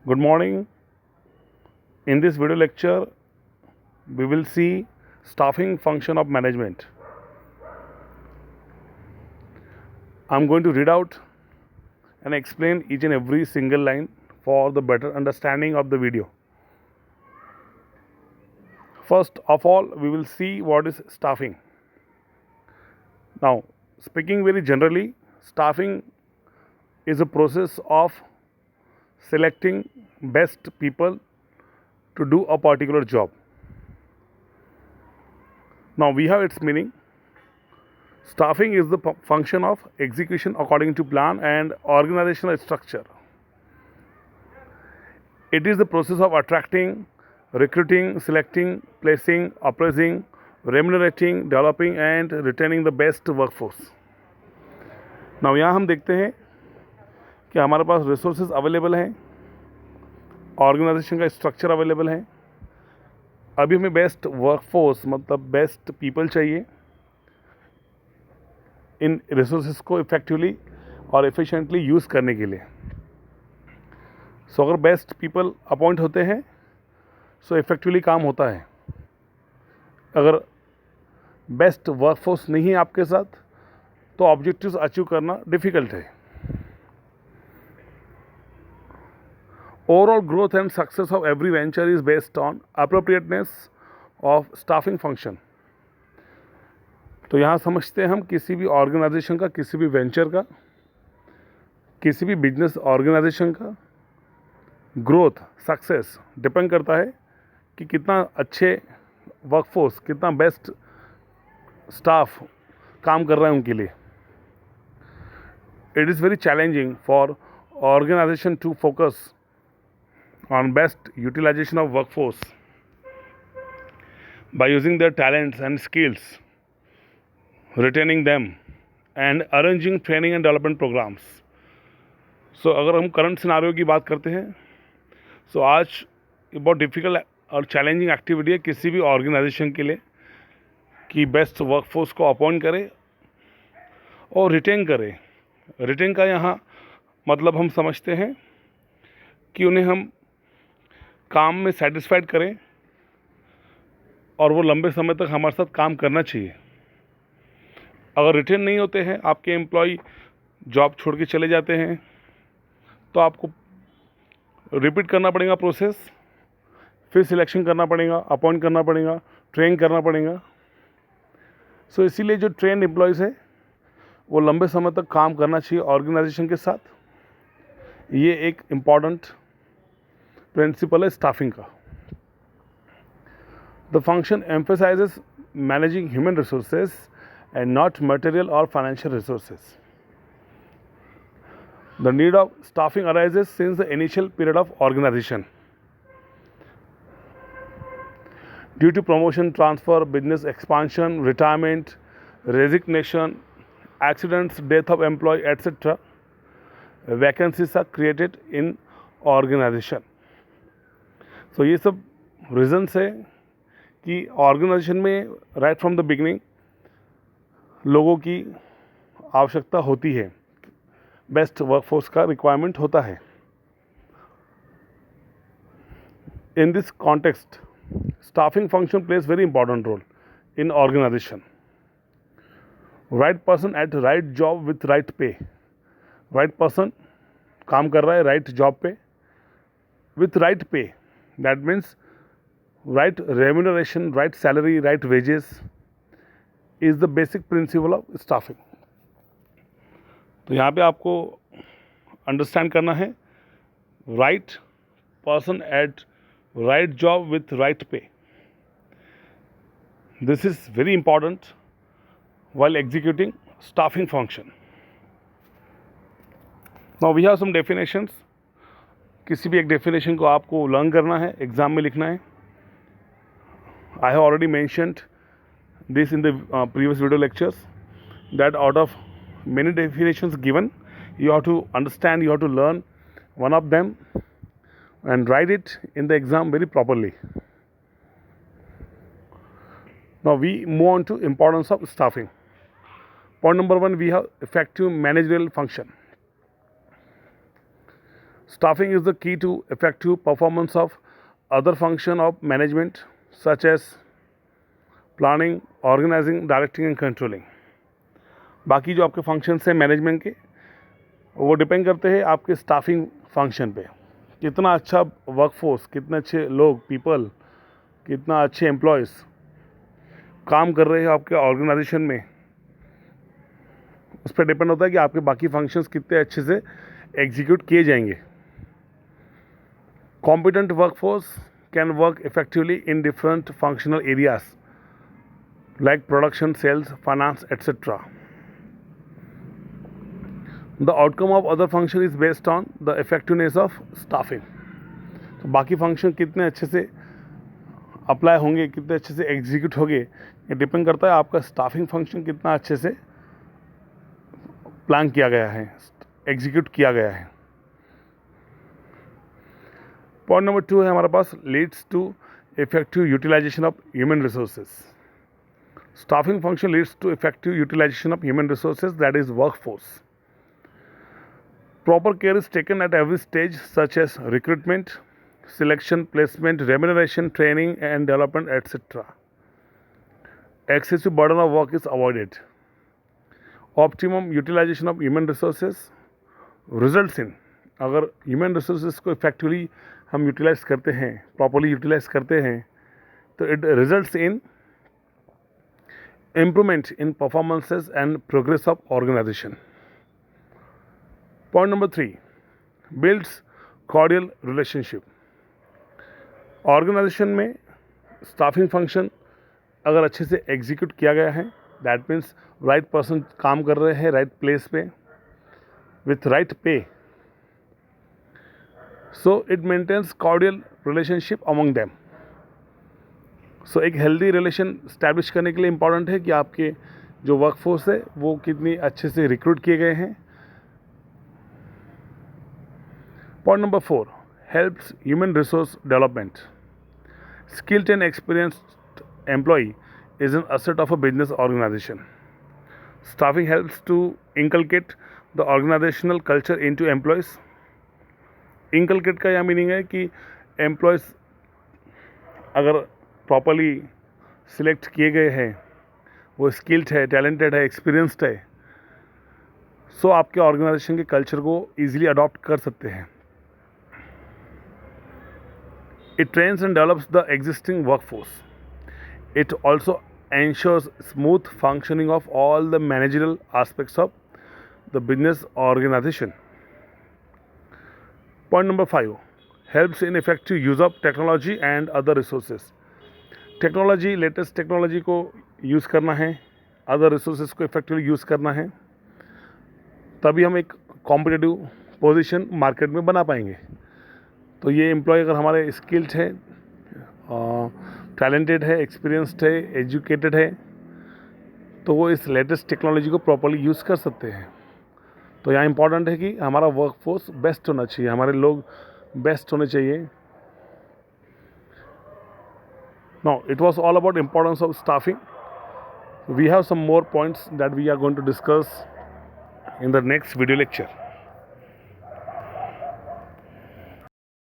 Good morning. In this video lecture, we will see staffing function of management. I'm going to read out and explain each and every single line for the better understanding of the video. First of all, we will see what is staffing. Now, speaking very generally, staffing is a process of selecting best people to do a particular job. Now we have its meaning. Staffing is the function of execution according to plan and organizational structure. It is the process of attracting, recruiting, selecting, placing, appraising, remunerating, developing and retaining the best workforce. Now यहाँ हम देखते हैं कि हमारे पास resources available हैं, organisation का structure available है. अभी हमें बेस्ट वर्कफोर्स मतलब बेस्ट पीपल चाहिए इन रिसोर्सेज को इफ़ेक्टिवली और एफिशिएंटली यूज़ करने के लिए. सो अगर बेस्ट पीपल अपॉइंट होते हैं सो इफ़ेक्टिवली काम होता है. अगर बेस्ट वर्कफोर्स नहीं है आपके साथ तो ऑब्जेक्टिव्स अचीव करना डिफ़िकल्ट है. Overall growth and success of every venture is based on appropriateness of staffing function. तो यहाँ समझते हैं हम किसी भी ऑर्गेनाइजेशन का, किसी भी वेंचर का, किसी भी बिजनेस ऑर्गेनाइजेशन का ग्रोथ सक्सेस डिपेंड करता है कि कितना अच्छे वर्कफोर्स, कितना बेस्ट स्टाफ काम कर रहा है उनके लिए. It is very challenging for organization to focus on best utilization of workforce by using their talents and skills, retaining them and arranging training and development programs. So अगर हम current scenario की बात करते हैं सो आज ये बहुत डिफ़िकल्ट और चैलेंजिंग एक्टिविटी है किसी भी ऑर्गेनाइजेशन के लिए कि बेस्ट वर्कफोर्स को अपॉइंट करे और रिटेन करे. रिटेन का यहाँ मतलब हम समझते हैं कि उन्हें हम काम में सेटिस्फाइड करें और वो लंबे समय तक हमारे साथ काम करना चाहिए. अगर रिटेन नहीं होते हैं, आपके एम्प्लॉय जॉब छोड़ के चले जाते हैं तो आपको रिपीट करना पड़ेगा प्रोसेस, फिर सिलेक्शन करना पड़ेगा, अपॉइंट करना पड़ेगा, ट्रेन करना पड़ेगा. सो इसीलिए जो ट्रेन एम्प्लॉयज़ है वो लंबे समय तक काम करना चाहिए ऑर्गेनाइजेशन के साथ. ये एक इम्पॉर्टेंट प्रिंसिपल है स्टाफिंग का. The function emphasises managing human resources and not material और financial resources. The need of staffing arises since the initial period of organisation due to promotion, transfer, business expansion, retirement, resignation, accidents, death of employee, etc. Vacancies are created in organization. So ये सब regions है कि organisation में right from the beginning लोगों की आवश्यकता होती है, बेस्ट वर्कफोर्स का रिक्वायरमेंट होता है. In this context staffing function plays very important role in organisation. Right person at right job with right pay. Right person काम कर रहा है राइट जॉब पे with right pay. That means right remuneration, right salary, right wages is the basic principle of staffing. तो यहाँ पे आपको understand करना है right person at right job with right pay. This is very important while executing staffing function. Now we have some definitions. किसी भी एक definition को आपको लर्न करना है, एग्ज़ाम में लिखना है. I have already mentioned this in the previous video lectures that out of many definitions given, you have to understand, you have to learn one of them and write it in the exam very properly. Now we move on to importance of staffing. Point number 1, we have effective managerial function. Staffing is the key to effective performance of other function of management such as planning, organizing, directing and controlling. बाकी जो आपके functions हैं management के, वो depend करते हैं आपके staffing function पे। कितना अच्छा वर्कफोर्स, कितने अच्छे लोग, पीपल, कितना अच्छे एम्प्लॉयज़ काम कर रहे हैं आपके ऑर्गेनाइजेशन में, उस पर डिपेंड होता है कि आपके बाकी फंक्शंस कितने अच्छे से एग्जीक्यूट किए जाएंगे। Competent workforce can work effectively in different functional areas like production, sales, finance etcetera. The outcome of other function is based on the effectiveness of staffing. तो बाकी फंक्शन कितने अच्छे से अप्लाई होंगे, कितने अच्छे से एग्जीक्यूट होंगे, ये डिपेंड करता है आपका स्टाफिंग फंक्शन कितना अच्छे से प्लान किया गया है, एग्जीक्यूट किया गया है। पॉइंट नंबर 2 है हमारे पास, leads to effective utilisation of human resources. Staffing function leads to effective utilisation of human resources, that is workforce. Proper care is taken at every stage such as recruitment, selection, placement, remuneration, training and development, etc. Excessive burden of work is avoided. Optimum utilization of human resources results in, अगर human resources को effectively हम utilize करते हैं, properly utilize करते हैं, तो it results in improvement in performances and progress of organization. Point number 3, builds cordial relationship. Organization में staffing function अगर अच्छे से एग्जीक्यूट किया गया है, दैट मीन्स राइट पर्सन काम कर रहे हैं राइट प्लेस पे with right pay, so it maintains cordial relationship among them. So एक हेल्दी रिलेशन स्टैब्लिश करने के लिए इंपॉर्टेंट है कि आपके जो वर्कफोर्स है वो कितनी अच्छे से रिक्रूट किए गए हैं। Point number 4, helps human resource development. Skilled and experienced employee is an asset of a business organization. Staffing helps to inculcate the organizational culture into employees. Inculcate का यह मीनिंग है कि एम्प्लॉयज़ अगर प्रॉपरली सिलेक्ट किए गए हैं, वो skilled है, टैलेंटेड है, एक्सपीरियंस्ड है, सो आपके ऑर्गेनाइजेशन के कल्चर को ईजिली अडॉप्ट कर सकते हैं। It trains and develops the existing workforce. It also ensures smooth functioning of all the managerial aspects of the business organization. Point number 5, helps in effective use of technology and other resources. Technology, latest technology को use करना है, other resources को effectively use करना है, तभी हम एक competitive position market में बना पाएंगे। तो ये एम्प्लॉय अगर हमारे स्किल्ड है, टैलेंटेड है, एक्सपीरियंस्ड है, एजुकेटेड है, तो वो इस लेटेस्ट टेक्नोलॉजी को प्रॉपर्ली यूज़ कर सकते हैं। तो यहाँ इंपॉर्टेंट है कि हमारा वर्कफोर्स बेस्ट होना चाहिए, हमारे लोग बेस्ट होने चाहिए। Now it was all about importance of staffing. We have some more points that we are going to discuss in the next video lecture.